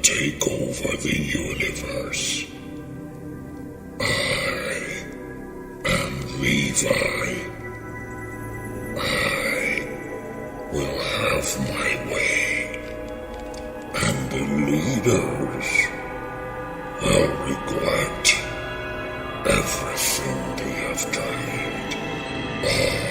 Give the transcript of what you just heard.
take over the universe. I am Levi. I will have my way, and the leaders will regret everything they have done.